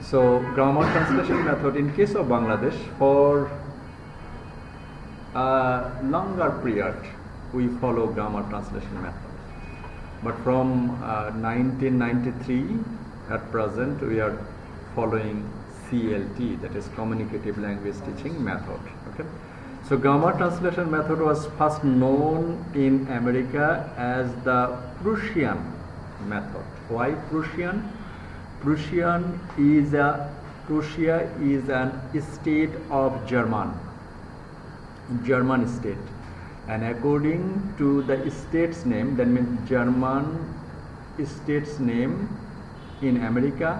So grammar translation method in case of Bangladesh, for a longer period we follow grammar translation method, but from 1993 at present we are following CLT, that is communicative language teaching method. Okay, so grammar translation method was first known in America as the Prussian method. Why Prussian? Prussia is an state of German state, and according to the state's name, that means German state's name in America,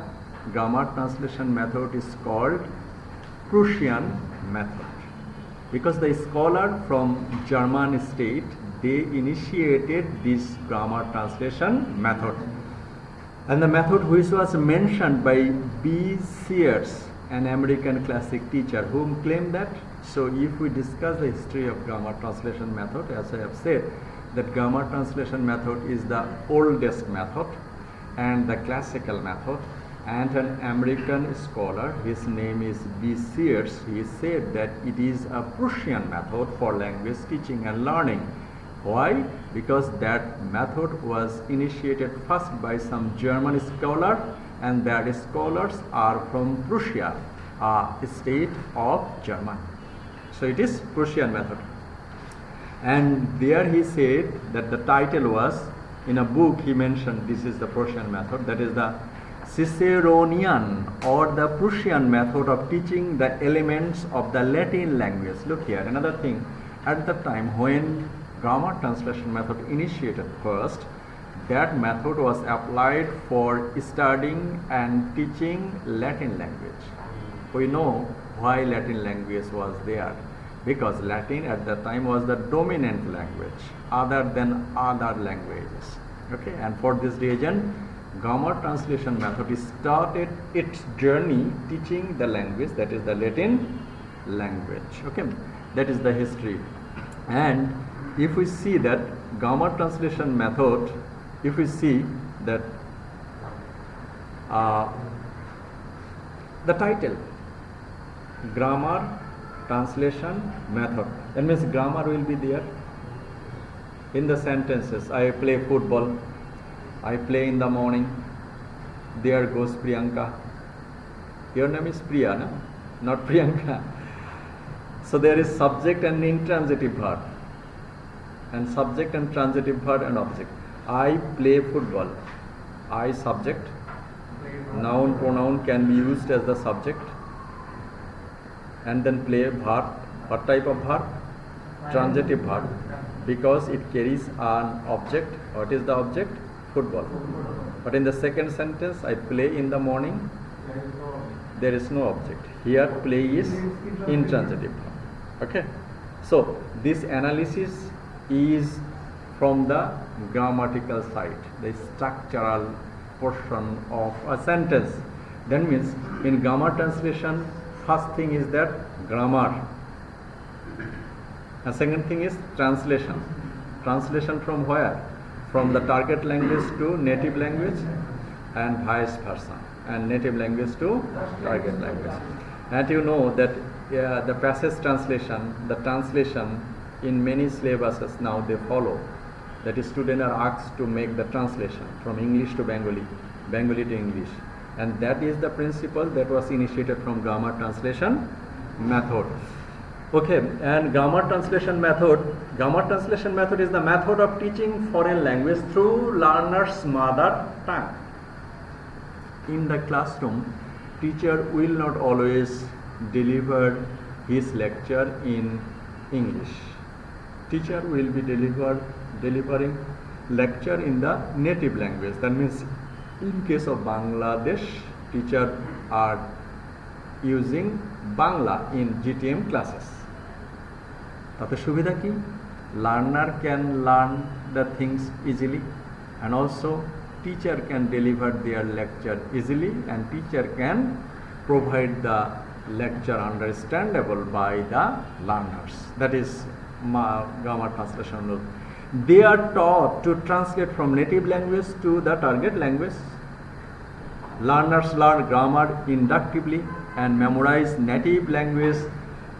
grammar translation method is called Prussian method, because the scholar from German state, they initiated this grammar translation method. And the method which was mentioned by B. Sears, an American classic teacher, whom claimed that. So if we discuss the history of grammar translation method, as I have said, that grammar translation method is the oldest method and the classical method. And an American scholar, his name is B. Sears, he said that it is a Prussian method for language teaching and learning. Why? Because that method was initiated first by some German scholar, and that scholars are from Prussia, a state of Germany. So it is Prussian method. And there he said that the title was, in a book he mentioned this is the Prussian method, that is the Ciceronian or the Prussian method of teaching the elements of the Latin language. Look here, another thing, at the time when grammar translation method initiated first, that method was applied for studying and teaching Latin language. We know why Latin language was there, because Latin at that time was the dominant language other than other languages. Okay, and for this reason grammar translation method started its journey teaching the language, that is the Latin language. Okay, that is the history. And if we see that grammar translation method, if we see that the title, grammar translation method, that means grammar will be there in the sentences. I play football, I play in the morning, there goes Priyanka. Your name is Priya, no? Not Priyanka. So there is subject and intransitive verb, and subject and transitive verb and object. I play football. I subject. Noun pronoun can be used as the subject. And then play verb. What type of verb? Transitive verb, because it carries an object. What is the object? Football. But in the second sentence, I play in the morning, there is no object. Here play is intransitive verb. Okay. So this analysis is from the grammatical side, the structural portion of a sentence. That means in grammar translation, first thing is that grammar, and second thing is translation. Translation from where? From the target language to native language, and vice versa, and native language to target language. And you know that the passage translation, the translation in many syllabuses now they follow, that students are asked to make the translation from English to Bengali, Bengali to English, and that is the principle that was initiated from grammar translation method. Okay, and grammar translation method is the method of teaching foreign language through learner's mother tongue. In the classroom, teacher will not always deliver his lecture in English. Teacher will be delivering lecture in the native language. That means in case of Bangladesh, teacher are using Bangla in GTM classes. তাতে সুবিধা কি? Learner can learn the things easily, and also teacher can deliver their lecture easily, and teacher can provide the lecture understandable by the learners. That is grammar translation rule. They are taught to translate from native language to the target language. Learners learn grammar inductively and memorize native language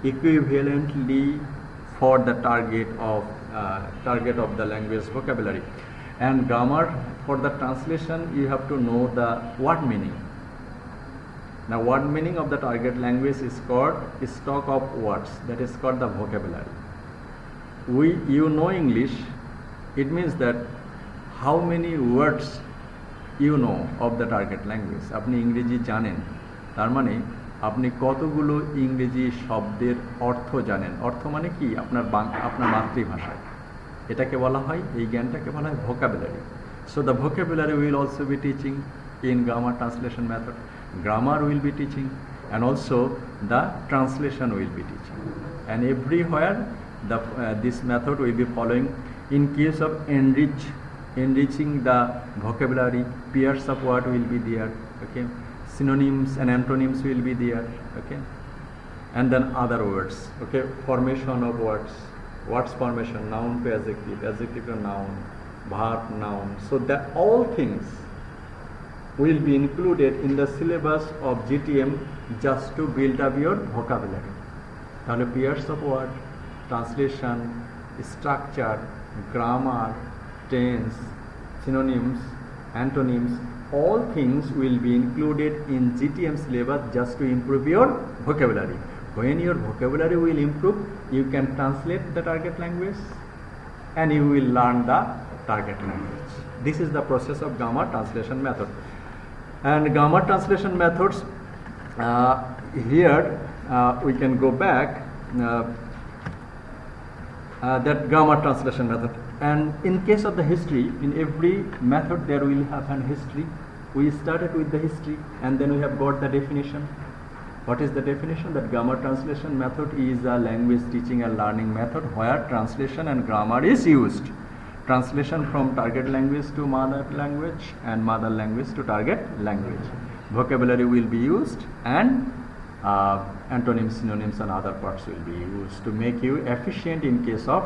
equivalently for the target of the language vocabulary. And grammar, for the translation, you have to know the word meaning. Now, word meaning of the target language is called stock of words, that is called the vocabulary. You know English, it means that how many words you know of the target language. আপনি ইংরেজি জানেন, তার মানে আপনি কতগুলো ইংরেজি শব্দের অর্থ জানেন। অর্থ মানে কি? আপনার মাতৃভাষায়। এটাকে বলা হয়, এই জ্ঞানটাকে বলা হয় vocabulary. So the vocabulary will also be teaching in grammar translation method. Grammar will be teaching, and also the translation will be teaching. And everywhere this method will be following. In case of enriching the vocabulary, pairs of word will be there, okay, synonyms and antonyms will be there, okay, and then other words, okay, formation of words formation, noun to adjective, adjective to noun, verb, noun. So that all things will be included in the syllabus of GTM just to build up your vocabulary. তাহলে pairs of word, translation, structure, grammar, tense, synonyms, antonyms, all things will be included in GTM syllabus just to improve your vocabulary. When your vocabulary will improve, you can translate the target language and you will learn the target language. This is the process of grammar translation method. And grammar translation methods, here we can go back that grammar translation method. And in case of the history, in every method there will have an history. We started with the history and then we have got the definition. What is the definition? That grammar translation method is a language teaching and learning method where translation and grammar is used. Translation from target language to mother language and mother language to target language. Vocabulary will be used and antonyms, synonyms and other parts will be used to make you efficient in case of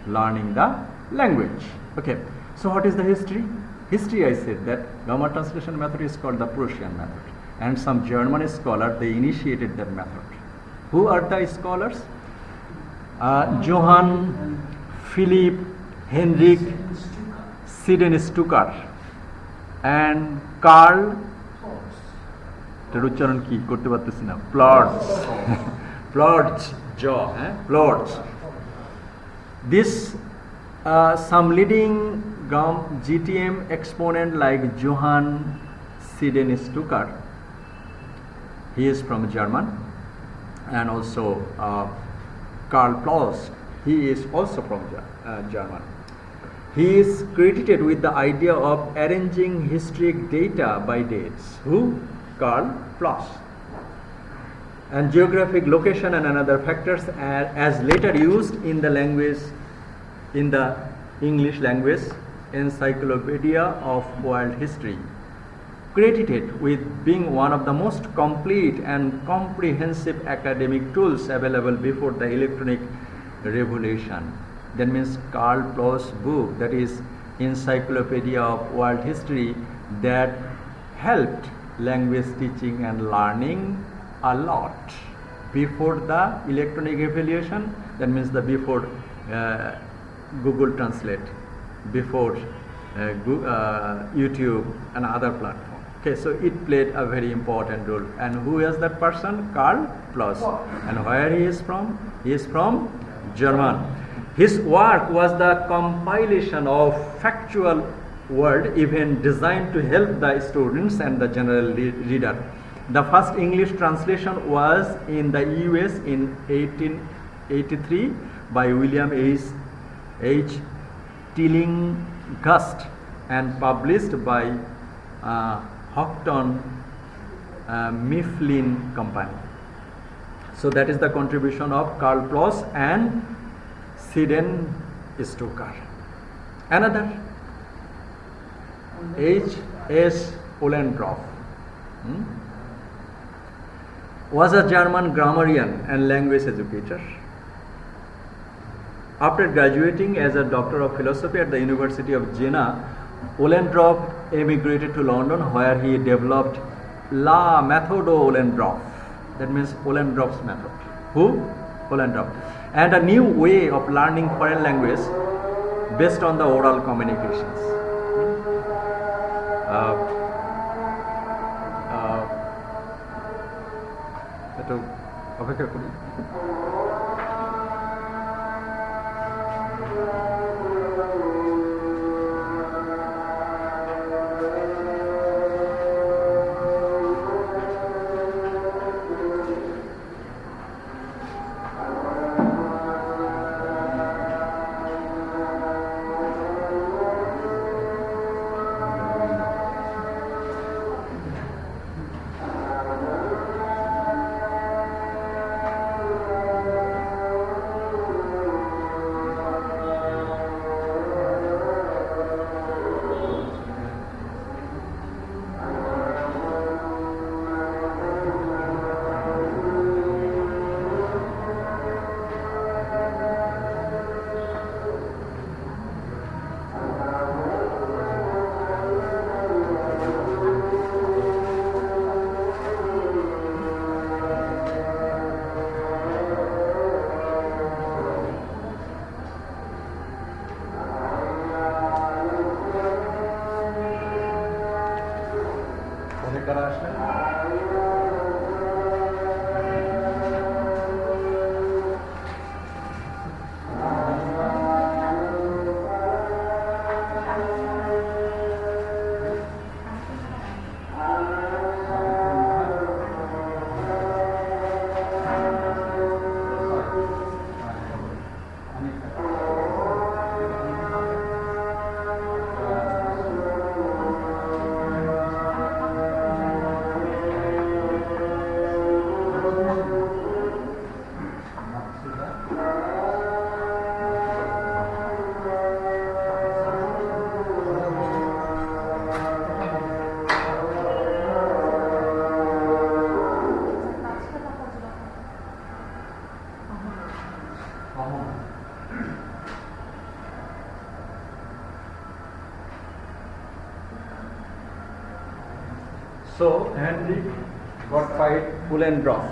learning the language. Okay, so what is the history? History, I said that grammar translation method is called the Prussian method, and some German scholars, they initiated that method. Who are the scholars? Johann Philipp Heinrich Siedenstucker and Karl উচ্চারণ কি করতে পারতেছি না, Plotz. This some leading GTM exponent like Johann Siedenstucker, he is from German, and also Karl Plotz, he is also from German. He is credited with the idea of arranging historic data by dates. Who? Karl Plotz. And geographic location and another factors are as later used in the language, in the English language encyclopedia of world history, credited with being one of the most complete and comprehensive academic tools available before the electronic revolution. That means Karl Plotz's book, that is Encyclopedia of World History, that helped language teaching and learning a lot before the electronic revolution. That means before Google Translate, before YouTube and other platforms. Okay, so it played a very important role. And who is that person? Karl Plotz. And where he is from? He is from German. His work was the compilation of factual word event designed to help the students and the general reader. The first English translation was in the US in 1883 by William H. Tillinghast and published by Houghton Mifflin Company. So that is the contribution of Karl Plotz and Siedenstucker. Another, H.S. Ollendorff was a German grammarian and language educator. After graduating as a doctor of philosophy at the University of Jena, Ollendorff emigrated to London, where he developed La Méthode Ollendorff. That means Ollendorff's method. Who? Ollendorff. And a new way of learning foreign language based on the oral communications. একটু অপেক্ষা করি। So Henry Gottfried Ollendorff.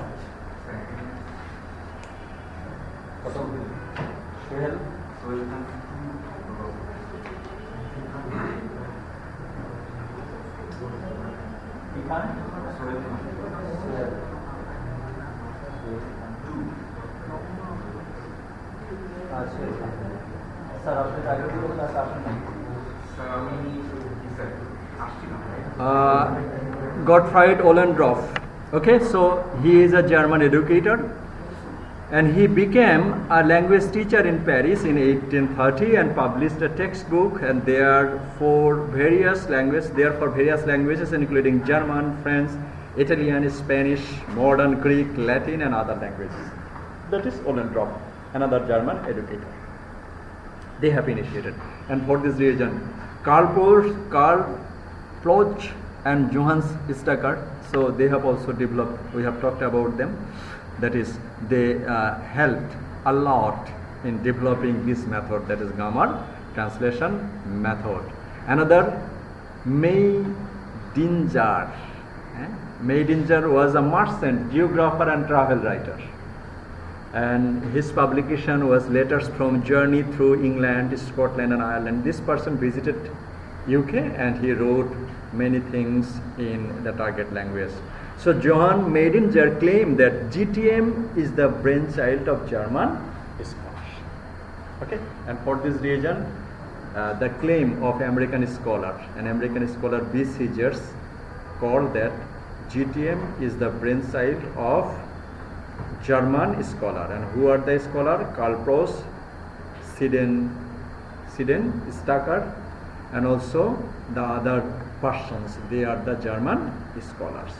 Gottfried Ollendorff. Okay, so he is a German educator, and he became a language teacher in Paris in 1830 and published a textbook, and there for various languages including German, French, Italian, Spanish, modern Greek, Latin and other languages. That is Ollendorff, another German educator. They have initiated, and for this reason Karl Bloch and Johannes Stacker, so they have also developed, we have talked about them, that is they helped a lot in developing this method, that is grammar translation method. Another Meidinger. Meidinger was a merchant, geographer and travel writer, and his publication was letters from journey through England, Scotland and Ireland. This person visited UK and he wrote many things in the target language. So Johann Meidinger claimed that GTM is the brainchild of German scholars. Okay, and for this reason the claim of American scholar B.C. Gers called that GTM is the brainchild of German scholar. And who are the scholar? Karl Bloch, Stacker and also the other persons, they are the German scholars.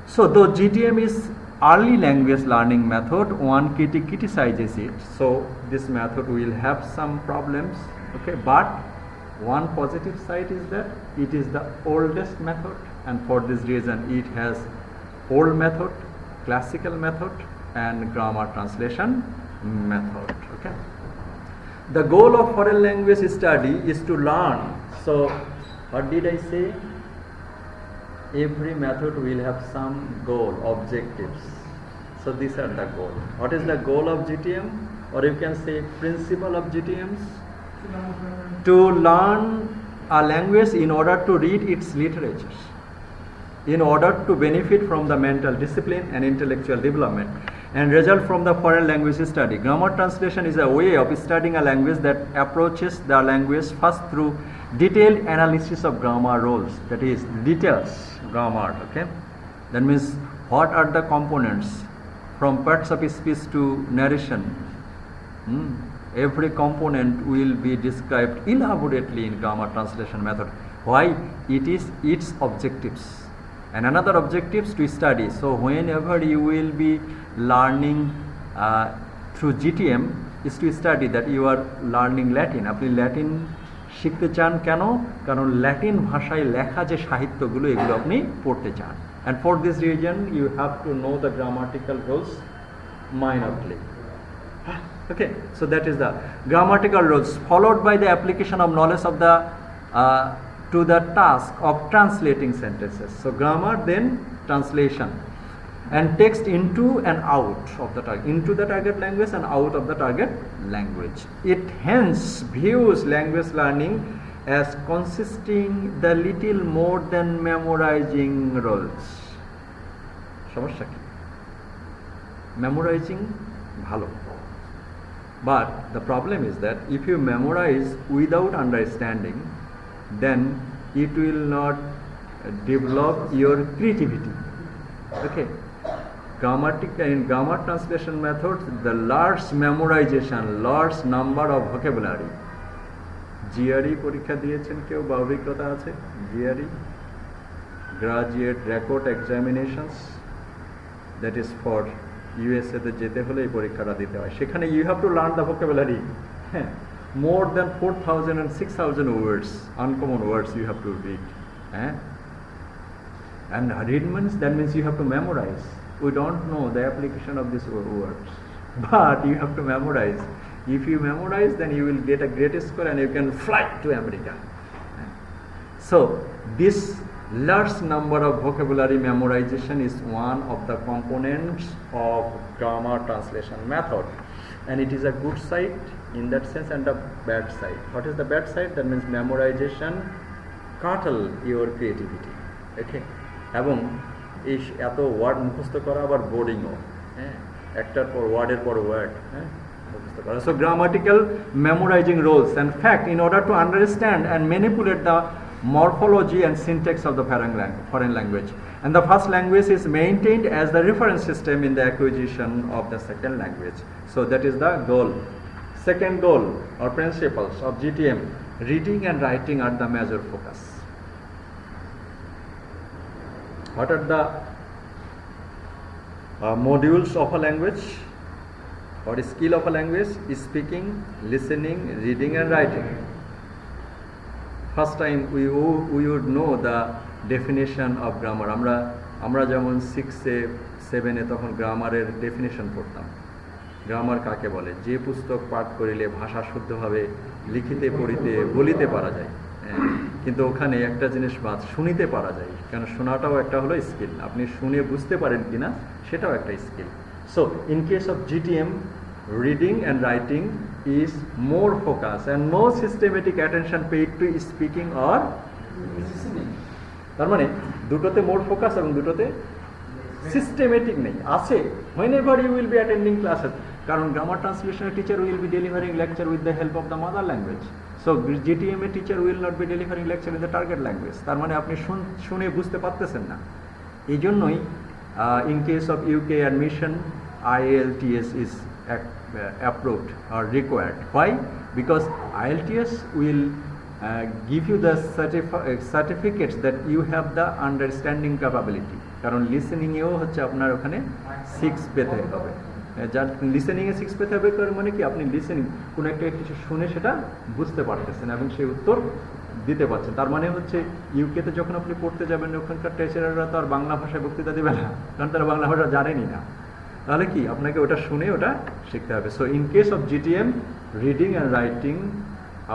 So though GTM is early language learning method, one criticizes it, so this method will have some problems, okay, but one positive side is that it is the oldest method, and for this reason it has old method, classical method and grammar translation method. Okay, the goal of foreign language study is to learn So what did I say? Every method will have some goal, objectives. So these are the goal. What is the goal of GTM? Or you can say principle of GTMs? To learn a language in order to read its literatures, in order to benefit from the mental discipline and intellectual development, and result from the foreign language study. Grammar translation is a way of studying a language that approaches the language first through detailed analysis of grammar rules, that is details grammar. Okay, that means what are the components from parts of speech to narration. Every component will be described elaborately in grammar translation method. Why? It is its objectives. And another objectives to study. So whenever you will be learning through GTM is to study that you are learning Latin. আপনি Latin শিখতে চান কেন? কারণ Latin ভাষায় লেখা যে সাহিত্যগুলো এগুলো আপনি পড়তে চান। And for this reason you have to know the grammatical rules minorly. Okay, so that is the grammatical rules, followed by the application of knowledge of the to the task of translating sentences. So grammar, then translation, and text into and out of the target, into the target language and out of the target language. It hence views language learning as consisting the little more than memorizing rules. সমস্যা কি? Memorizing ভালো. But the problem is that if you memorize without understanding, then it will not develop your creativity. Okay, in grammar translation method, the large memorization, large number of vocabulary. GRE পরীক্ষা দিয়েছেন কেউ বা অভিজ্ঞতা আছে? GRE, graduate record examinations, that is for USA তে যেতে হলে এই পরীক্ষাটা দিতে হয়। সেখানে you have to learn the vocabulary. More than 4,000 and 6,000 words, uncommon words you have to read. And read means, that means you have to memorize. We don't know the application of these words, but you have to memorize. If you memorize, then you will get a great score and you can fly to America. So this large number of vocabulary memorization is one of the components of grammar translation method, and it is a good side in that sense and a bad side. What is the bad side? That means memorization curtail your creativity. Okay, এবং এই এত word মুখস্থ করা আবার বোরিংও, একটার পর ওয়ার্ডের পর ওয়ার্ড মুখস্থ করা। So grammatical memorizing rules and fact in order to understand and manipulate the morphology and syntax of the foreign language, and the first language is maintained as the reference system in the acquisition of the second language. So that is the goal. Second goal or principles of GTM, reading and writing are the major focus. What are the modules of a language or skill of a language? Is speaking, listening, reading and writing. First time we would know the definition of grammar. আমরা যেমন 6-এ 7-এ তখন গ্রামারের definition পড়তাম। Grammar কাকে বলে? যে পুস্তক পাঠ করিলে ভাষা শুদ্ধভাবে লিখিতে পড়িতে বলিতে পারা যায়, কিন্তু ওখানে একটা জিনিস বাদ, শুনিতে পারা যায়, কারণ শোনাটাও একটা হলো স্কিল। আপনি শুনে বুঝতে পারেন কিনা সেটাও একটা skill. So in case of GTM, reading and writing is more focus and no systematic attention paid to speaking or listening. তার মানে দুটোতে মোর ফোকাস এবং দুটোতে সিস্টেমেটিক নেই, আছে whenever you will be attending classes, কারণ গ্রামার ট্রান্সলেশনের teacher will be delivering lecture with the help of the mother language. So GTM a teacher will not be delivering lecture in the target language. তার মানে আপনি শুনে বুঝতে পারতেছেন না। এই জন্যই in case of UK admission, IELTS is approved or required. Why? Because IELTS will give you the certificates that you have the understanding capability. কারণ লিসেনিং এও হচ্ছে আপনার ওখানে 6 পেতে হবে। যার লিসেনিং এ 6 পেতে হবে মানে কি, আপনি লিসেনিং কোনো একটা কিছু শুনে সেটা বুঝতে পারতেছেন এবং সেই উত্তর দিতে পারছেন। তার মানে হচ্ছে ইউকেতে যখন আপনি পড়তে যাবেন ওখানকার টিচাররা তো আর বাংলা ভাষায় বক্তৃতা দেবে না, কারণ তারা বাংলা ভাষা জানেনই না। তাহলে কি আপনাকে ওটা শুনে ওটা শিখতে হবে। So in case of GTM, reading and writing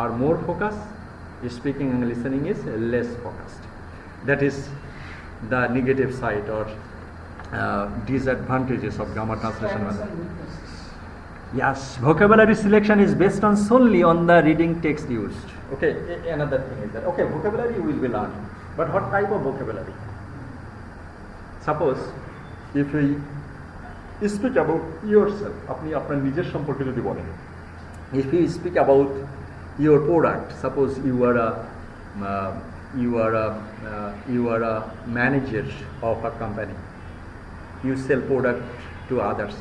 আর more focus Speaking and listening is less focused. That is the negative side or disadvantages of grammar translation method. Yes, vocabulary selection is based on solely on the reading text used. Okay, another thing is that, okay, vocabulary you will be learning, but what type of vocabulary? Suppose if we speak about yourself, আপনি আপনার নিজের সম্পর্কে যদি বলেন, if you speak about your product, suppose you are a manager of a company, you sell product to others,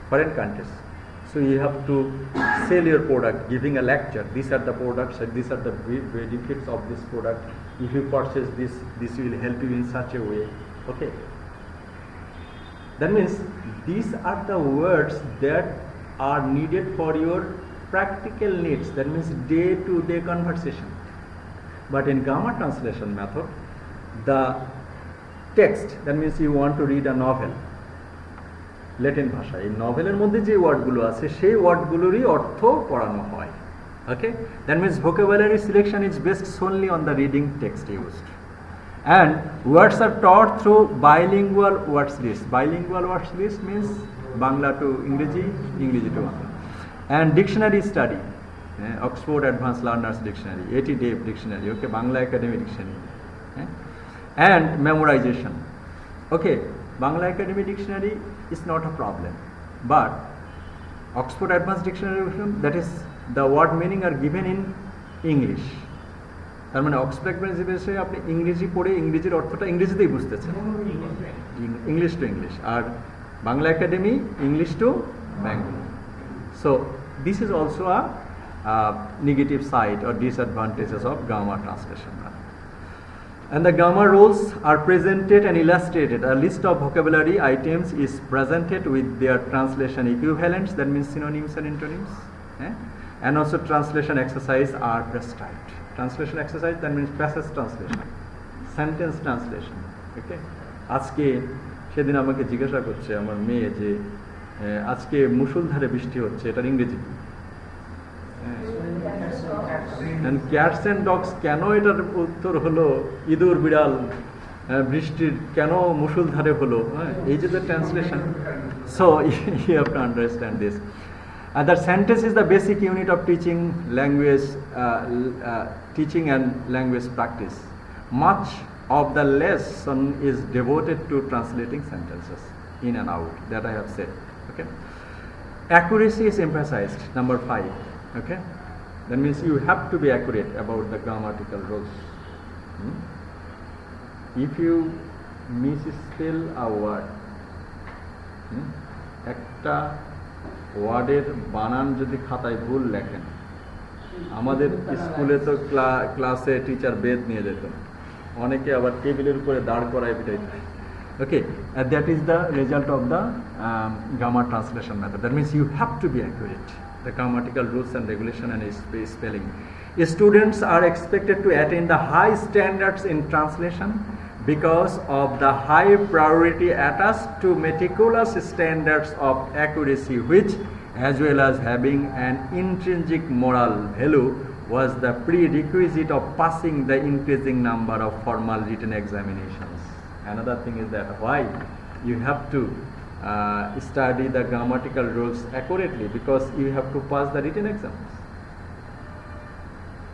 foreign countries. So you have to sell your product, giving a lecture. These are the products, and these are the benefits of this product. If you purchase this will help you in such a way. Okay. That means these are the words that are needed for your practical needs. That means day-to-day conversation. But in grammar translation method, the text, that means you want to read a novel, Latin ভাষা, এই নভেলের মধ্যে যে ওয়ার্ডগুলো আছে সেই ওয়ার্ডগুলোরই অর্থ পড়ানো হয়। Okay, that means vocabulary selection is based solely on the reading text used, and words are taught through bilingual words list. Bilingual words list means Bangla to ইংরেজি, ইংরেজি to Bangla, and dictionary study, Oxford Advanced Learners Dictionary, AT Dave Dictionary, okay, Bangla Academy Dictionary, and memorization. Okay, Bangla Academy Dictionary is not a problem, but Oxford Advanced Dictionary, that is the word meaning are given in English. তার মানে Oxford প্রিন্সিপালে আপনি ইংরেজি পড়ে ইংরেজির অর্থটা ইংরেজিতেই বুঝতেছেন, English to English, আর Bangla academy English to Bangla. So this is also a negative side or disadvantages of grammar translation. And the grammar rules are presented and illustrated. A list of vocabulary items is presented with their translation equivalents, that means synonyms and antonyms, and also translation exercise are prescribed. Translation exercise, that means passage translation, sentence translation. Okay, আজকে সেদিন আমাকে জিজ্ঞাসা করছে আমার মেয়ে যে আজকে মুষলধারে বৃষ্টি হচ্ছে, এটার ইংরেজি কি? And cats and dogs, কেন এটার উত্তর হলো ইঁদুর বিড়াল, বৃষ্টির কেন মুষলধারে হলো, এই যে translation. So you have to understand this. The sentence is the basic unit of teaching language, teaching and language practice. Much of the lesson is devoted to translating sentences in and out, that I have said. Okay, accuracy is emphasized, number 5. Okay, that means you have to be accurate about the grammatical rules. If you misspell a word, একটা ওয়ার্ডের বানান যদি খাতায় ভুল লেখেন, আমাদের স্কুলে তো ক্লাসে টিচার বেদ নিয়ে যেত, অনেকে আবার টেবিলের উপরে দাঁড় করায় পিটাইত। Okay, that is the result of the grammar translation method. That means you have to be accurate, the grammatical rules and regulation and spelling. Students are expected to attain the high standards in translation because of the high priority attached to meticulous standards of accuracy, which, as well as having an intrinsic moral value, was the prerequisite of passing the increasing number of formal written examinations. Another thing is that why you have to study the grammatical rules accurately, because you have to pass the written exams.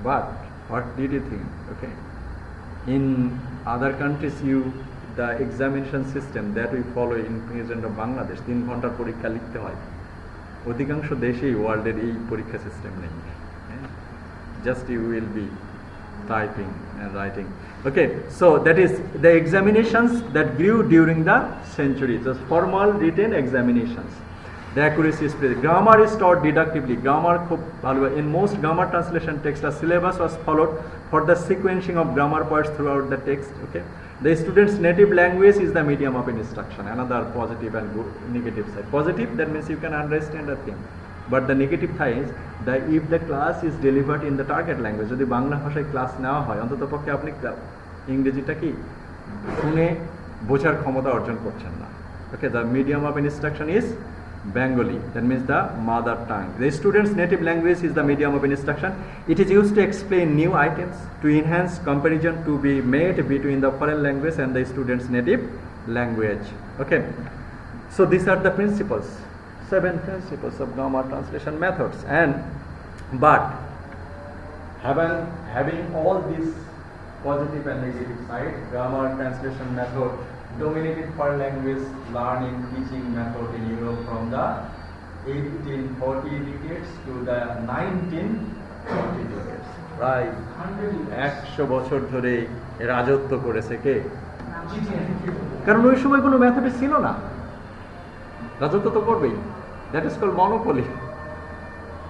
But what did you think? Okay, in other countries, the examination system that we follow in present of Bangladesh, 3 ঘন্টার পরীক্ষা লিখতে হয়। অধিকাংশ দেশেই ওয়ার্ল্ডের এই পরীক্ষা system নেই, just you will be typing and writing. Okay, so that is the examinations that grew during the centuries, those formal written examinations. The accuracy is present. Grammar is taught deductively. Grammar খুব ভালো, in most grammar translation text a syllabus was followed for the sequencing of grammar parts throughout the text. Okay, the student's native language is the medium of instruction. Another positive and negative side. Positive, that means you can understand a thing, but the negative side is that if the class is delivered in the target language, যদি বাংলা ভাষায় class নেওয়া হয়, অন্তত পক্ষে আপনি ইংরেজিটা কি শুনে বোঝার ক্ষমতা অর্জন করছেন না। Okay, the medium of instruction is Bengali, that means the mother tongue. The student's native language is the medium of instruction. It is used to explain new items, to enhance comparison to be made between the foreign language and the student's native language. Okay, so these are the principles, 7 principles of grammar translation methods. But having all these positive and negative side, grammar translation method dominated foreign language learning teaching method in Europe from the 1840 decades to the 1940 decades. Right, 100 বছর ধরে রাজত্ব করেছে কে? কারণ ওই সময় কোনো method ছিল না, রাজত্ব তো করবেই। That is called monopoly.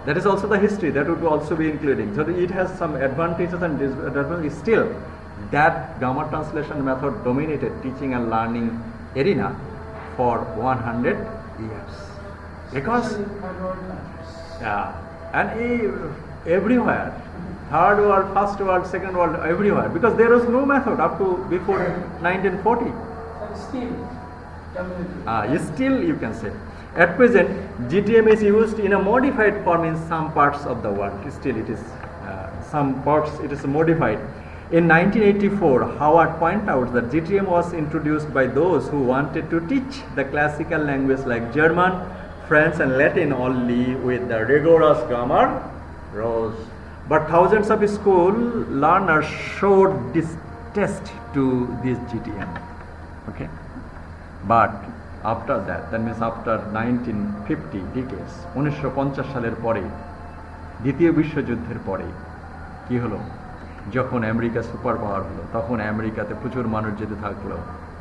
That is also the history that would also be including. So it has some advantages and disadvantages. Still, that grammar translation method dominated teaching and learning arena for 100 years. Because, yeah, and everywhere, third world, first world, second world, everywhere, because there was no method up to before 1940. Still you can say. At present, GTM is used in a modified form in some parts of the world. Still it is, some parts it is modified. In 1984, Howard pointed out that GTM was introduced by those who wanted to teach the classical language like German, French and Latin only with the rigorous grammar rules. But thousands of school learners showed distaste to this GTM. Okay, but after that means after 1950 decades, 1950 সালের পরে, দ্বিতীয় বিশ্বযুদ্ধের পরে কি হলো, যখন America super power হলো, তখন আমেরিকাতে প্রচুর মানুষ যেতে থাকলো।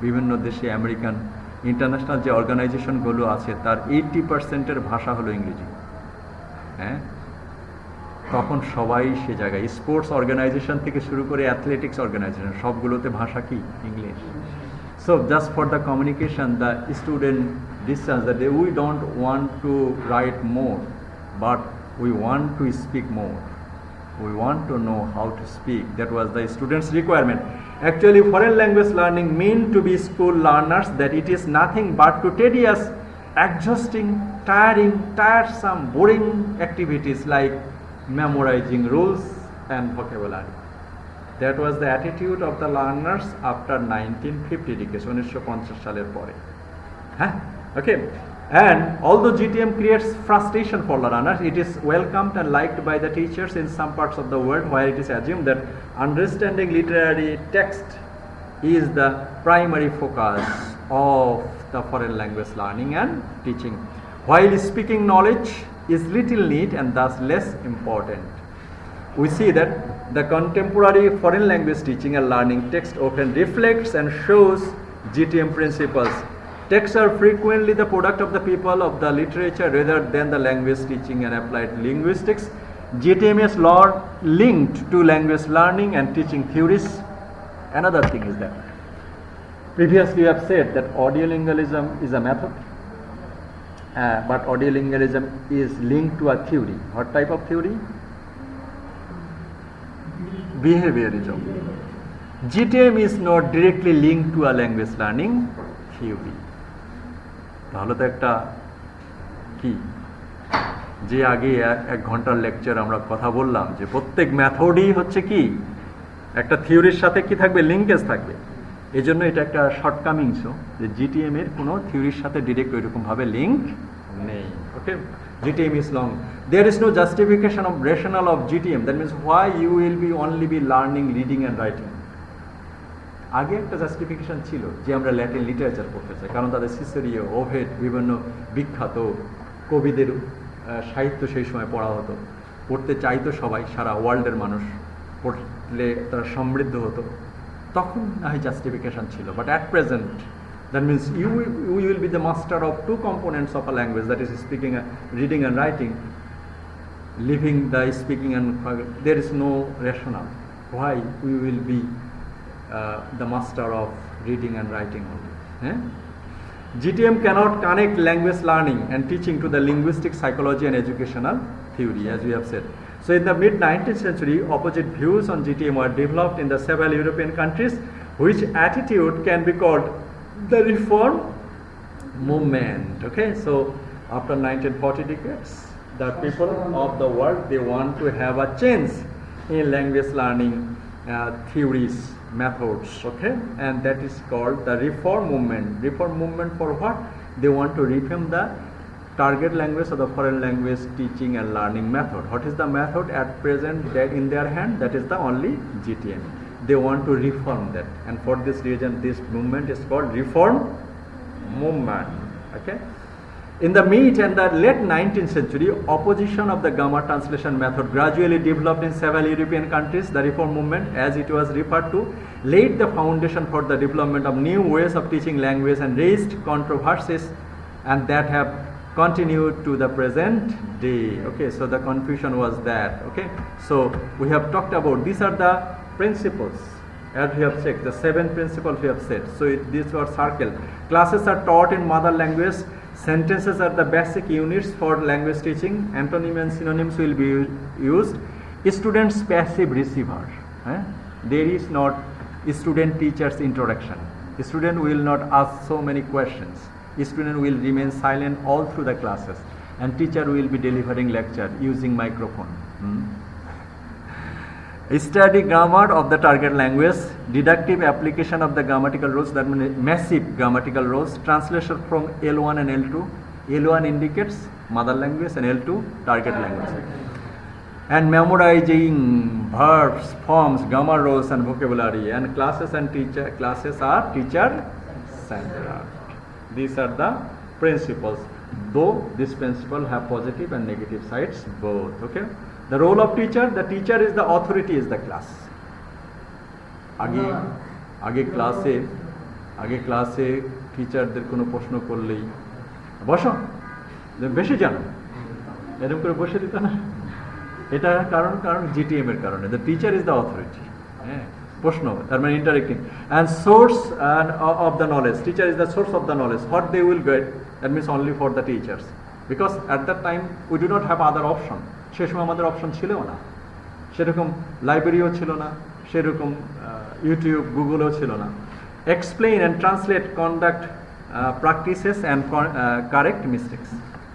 বিভিন্ন দেশে আমেরিকান ইন্টারন্যাশনাল যে অর্গানাইজেশনগুলো আছে তার 80% ভাষা হলো ইংরেজি। হ্যাঁ, তখন সবাই সে জায়গায়, স্পোর্টস অর্গানাইজেশন থেকে শুরু করে অ্যাথলেটিক্স অর্গানাইজেশন সবগুলোতে ভাষা কি? English. So just for the communication, the student distance that we don't want to write more, but we want to speak more. We want to know how to speak. That was the student's requirement. Actually, foreign language learning mean to be school learners that it is nothing but to tedious, exhausting, tiresome, boring activities like memorizing rules and vocabulary. That was the attitude of the learners after 1950 decades, 1950 সালের পরে। হ্যাঁ, okay. And although GTM creates frustration for learners, it is welcomed and liked by the teachers in some parts of the world where it is assumed that understanding literary text is the primary focus of the foreign language learning and teaching, while speaking knowledge is little neat and thus less important. We see that the contemporary foreign language teaching and learning text often reflects and shows GTM principles. Texts are frequently the product of the people of the literature rather than the language teaching and applied linguistics. GTM is linked to language learning and teaching theories. Another thing is that previously we have said that audiolingualism is a method, but audiolingualism is linked to a theory. What type of theory? Behaviorism. GTM is not directly linked to a language learning theory. তাহলে তো একটা কি, যে আগে এক ঘন্টার lecture আমরা কথা বললাম যে প্রত্যেক মেথডই হচ্ছে কি একটা থিওরির সাথে কি থাকবে, লিঙ্কেজ থাকবে। এই জন্য এটা একটা শর্টকামিংসও যে জিটিএম এর কোনো থিওরির সাথে ডিরেক্ট ওইরকম ভাবে লিঙ্ক নেই। ওকে, GTM is long. There is no justification of rationale of GTM. That means why you will be only be learning reading and writing. আগে একটা জাস্টিফিকেশন ছিল যে আমরা ল্যাটিন লিটারেচার পড়তে চাই, কারণ তাদের সিসেরিও, ওভেড, বিভিন্ন বিখ্যাত কবিদের সাহিত্য সেই সময় পড়া হতো, পড়তে চাইতো সবাই, সারা ওয়ার্ল্ডের মানুষ পড়লে তারা সমৃদ্ধ হতো, তখন না হয় জাস্টিফিকেশন ছিল। But at present that means you will be the master of two components of a language, that is speaking, reading and writing, leaving the speaking and there is no rationale why we will be the master of reading and writing only. GTM cannot connect language learning and teaching to the linguistic psychology and educational theory, as we have said. So in the mid-19th century, opposite views on GTM were developed in the several European countries, which attitude can be called the reform movement. Okay, so After 1940 decades, the people of the world, they want to have a change in language learning theories, methods, okay? And that is called the reform movement. Reform movement for what? They want to reform the target language or the foreign language teaching and learning method. What is the method at present that in their hand? That is the only GTM. They want to reform that, and for this reason this movement is called reform movement, okay? In the mid and the late 19th century, opposition of the grammar translation method gradually developed in several European countries. The reform movement, as it was referred to, laid the foundation for the development of new ways of teaching language and raised controversies, and that have continued to the present day. Okay, so the confusion was that. Okay, so we have talked about, these are the principles as we have checked, the 7 principles we have said. So these were circled. Classes are taught in mother language. Sentences are the basic units for language teaching. Antonyms and synonyms will be used. Students passive receiver. There is not student teachers interaction. Student will not ask so many questions. Student will remain silent all through the classes, and teacher will be delivering lecture using microphone. Study grammar of the target language, deductive application of the grammatical rules, that means massive grammatical rules, translation from L1 and L2. L1 indicates mother language and L2 target language. And memorizing verbs, forms, grammar rules and vocabulary, and classes are teacher centered. These are the principles, though this principle have positive and negative sides both. Okay. The role of teacher, the teacher is the authority, is the class. আগে ক্লাসে টিচারদের কোনো প্রশ্ন করলেই বসো বেশি জানো এরকম করে বসে দিত না, এটা কারণ জিটিএম এর কারণে। The teacher is the authority, হ্যাঁ, প্রশ্ন তার মানে interacting. And source of the knowledge, teacher is the source of the knowledge, what they will get that means only for the teachers, because at that time we do not have other option. সে সময় আমাদের option ছিল না, সেরকম লাইব্রেরিও ছিল না, সেরকম YouTube গুগলও ছিল না। Explain and translate, conduct practices and correct mistakes.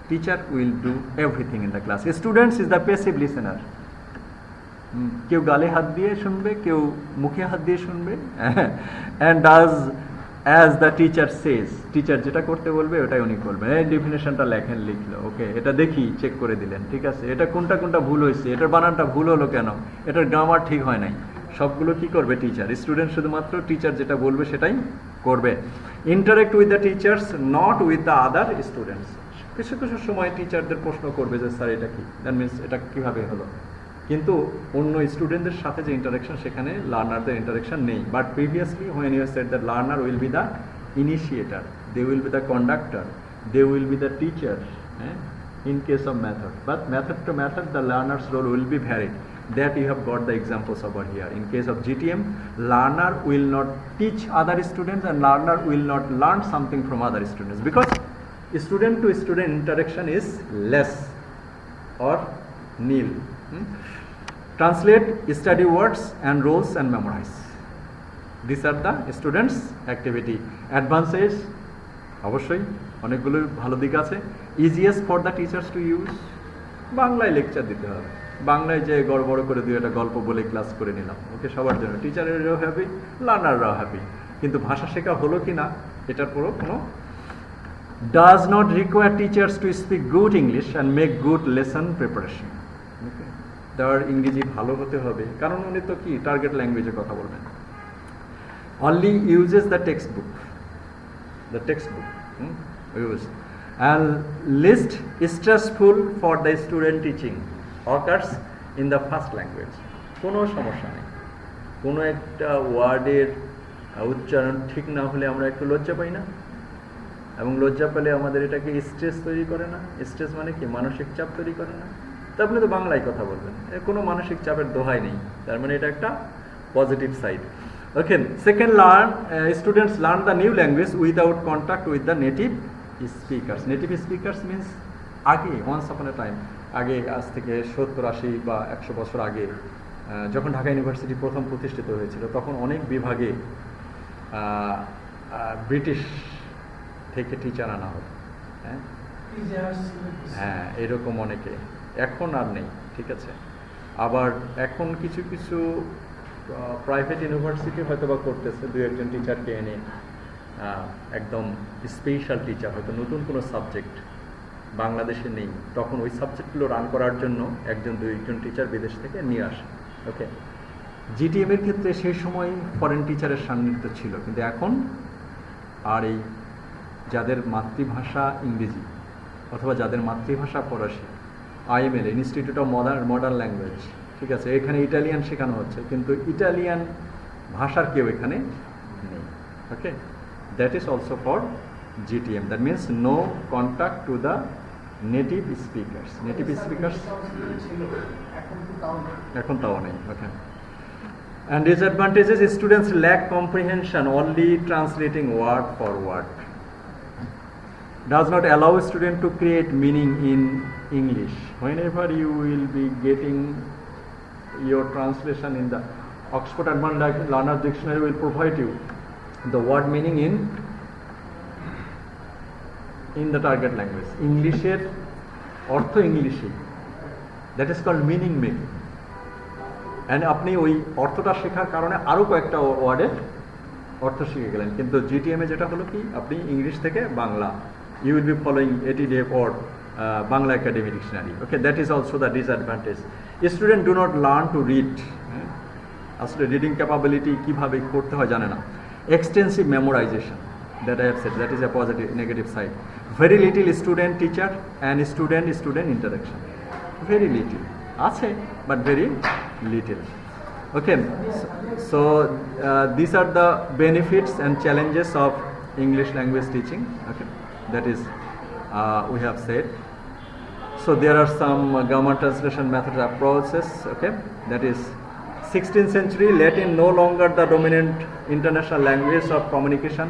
Teacher will do everything in the class. Students is the passive listener. কেউ গালে হাত দিয়ে শুনবে, কেউ মুখে হাত দিয়ে শুনবে, and does as the teacher says. Teacher যেটা করতে বলবে ওটাই উনি করবেন। এই ডেফিনেশনটা লেখেন, লিখলো, ওকে, এটা দেখি, চেক করে দিলেন, ঠিক আছে, এটা কোনটা ভুল হয়েছে, এটার বানানটা ভুল হলো কেন, এটার গ্রামার ঠিক হয় নাই, সবগুলো কি করবে টিচার। স্টুডেন্ট শুধুমাত্র টিচার যেটা বলবে সেটাই করবে। Interact with the teachers, not with the other students. কিছু কিছু সময় টিচারদের প্রশ্ন করবে যে স্যার এটা কি, দ্যাট মিনস এটা কিভাবে হলো, কিন্তু অন্য স্টুডেন্টদের সাথে যে ইন্টারাকশন সেখানে লার্নারদের ইন্টারাকশন নেই। But previously when you said that learner will be the initiator, they will be the conductor, they will be the teacher, হ্যাঁ, in case of method. But method to method the learner's role will be varied. That you have got the examples over here. In case of GTM, learner will not teach other students and learner will not learn something from other students, because student to student interaction is less or nil. Translate, study words and rules and memorize. These are the students' activity. Advances, অবশ্যই অনেকগুলো ভালো দিক আছে। Easiest for the teachers to use, বাংলায় lecture দিতে হবে, বাংলায় যে গড়বড় করে দিয়ে একটা গল্প বলে ক্লাস করে নিলাম, ওকে, সবার জন্য, টিচারেরও হ্যাপি, লার্নাররাও হ্যাপি, কিন্তু ভাষা শেখা হলো কি না এটার পরও কোনো। Does not require teachers to speak good English and make good lesson preparation. Okay, তার ইংরেজি ভালো হতে হবে, কারণ উনি তো কি টার্গেট ল্যাঙ্গুয়েজে কথা বলবেন। Only uses the text book, the textbook used, and least stressful for the student teaching occurs in the first language. কোনো সমস্যা নেই, কোনো একটা ওয়ার্ডের উচ্চারণ ঠিক না হলে আমরা একটু লজ্জা পাই না, এবং লজ্জা পেলে আমাদের এটাকে স্ট্রেস তৈরি করে না। স্ট্রেস মানে কি, মানসিক চাপ তৈরি করে না। তো আপনি তো বাংলায় কথা বলবেন, কোনো মানসিক চাপের দোহাই নেই, তার মানে এটা একটা positive side. Okay, second, students learn the new language without contact with the native speakers. Native speakers means আগে, once upon a time, আগে, আজ থেকে 70-80 বা 100 বছর আগে, যখন ঢাকা ইউনিভার্সিটি প্রথম প্রতিষ্ঠিত হয়েছিল, তখন অনেক বিভাগে ব্রিটিশ থেকে টিচার আনা হতো, হ্যাঁ, হ্যাঁ, এরকম অনেকে এখন আর নেই, ঠিক আছে। আবার এখন কিছু কিছু প্রাইভেট ইউনিভার্সিটি হয়তো বা করতেছে দু একজন টিচারকে এনে একদম স্পেশাল টিচার, হয়তো নতুন কোনো সাবজেক্ট বাংলাদেশে নেই, তখন ওই সাবজেক্টগুলো রান করার জন্য একজন দুইজন টিচার বিদেশ থেকে নিয়ে আসে। ওকে, জিটিএম এর ক্ষেত্রে সেই সময় ফরেন টিচারের সান্নিধ্য ছিল, কিন্তু এখন আর এই যাদের মাতৃভাষা ইংরেজি অথবা যাদের মাতৃভাষা ফরাসি, IML institute of modern language, ঠিক আছে, এখানে ইটালিয়ান শেখানো হচ্ছে, কিন্তু ইটালিয়ান ভাষার কেউ এখানে নেই। Okay, that is also for GTM, that means no contact to the native speakers. এখন তাও নেই। ওকে, and disadvantages: students lack comprehension, only translating word for word, does not allow student to create meaning in English. Whenever you will be getting your translation in the Oxford Advanced Learner Dictionary will provide you the word meaning in the target language. ইংলিশের অর্থ ইংলিশে, that is called meaning making, and আপনি ওই অর্থটা শেখার কারণে আরও কয়েকটা ওয়ার্ডের অর্থ শিখে গেলেন। কিন্তু জিটিএমে যেটা হলো কি, আপনি ইংলিশ থেকে Bangla, you will be following ATDF or Bangla academy dictionary. Okay, that is also the disadvantage. Student do not learn to read, আসলে রিডিং ক্যাপাবিলিটি কীভাবে করতে হয় জানে না। Extensive memorization, that I have said, that is a positive negative side. Very little student teacher and student interaction, very little আছে, but very little. Okay, so these are the benefits and challenges of English language teaching. Okay, that is we have said. So there are some grammar translation method approaches. Okay, that is 16th century Latin no longer the dominant international language of communication.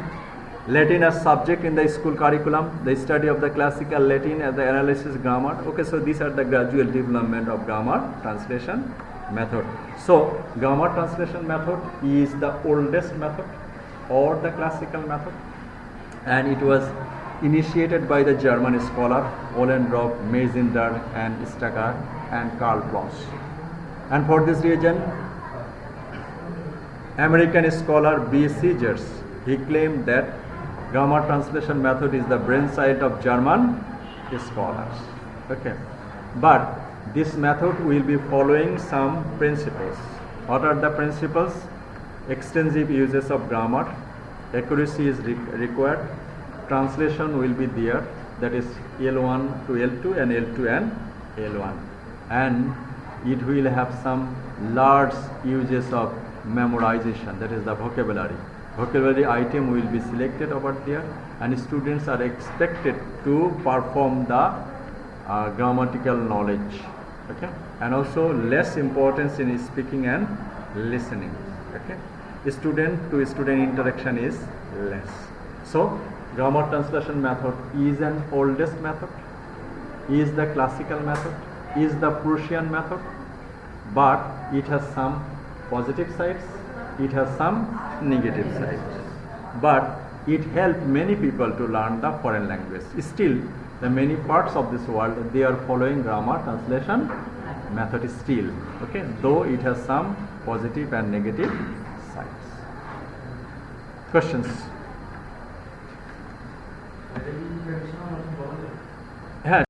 Latin as subject in the school curriculum, the study of the classical Latin and the analysis grammar. Okay, so these are the gradual development of grammar translation method. So grammar translation method is the oldest method or the classical method, and it was initiated by the German scholar Ollendorff, Meizinder and Stacker and Karl Bloch. And for this reason, American scholar B. Seegers, he claimed that grammar translation method is the brainchild of German scholars. Okay, but this method will be following some principles. What are the principles? Extensive uses of grammar, accuracy is required, translation will be there, that is L1 to L2 and L2 and L1, and it will have some large uses of memorization, that is the vocabulary item will be selected over there, and students are expected to perform the grammatical knowledge. Okay, and also less importance in speaking and listening. Okay, student to student interaction is less. So grammar translation method is an oldest method, is the classical method, is the Prussian method, but it has some positive sides, it has some negative sides, but it helped many people to learn the foreign language. Still, the many parts of this world, they are following grammar translation method still. Okay, though it has some positive and negative sides. Questions? হ্যাঁ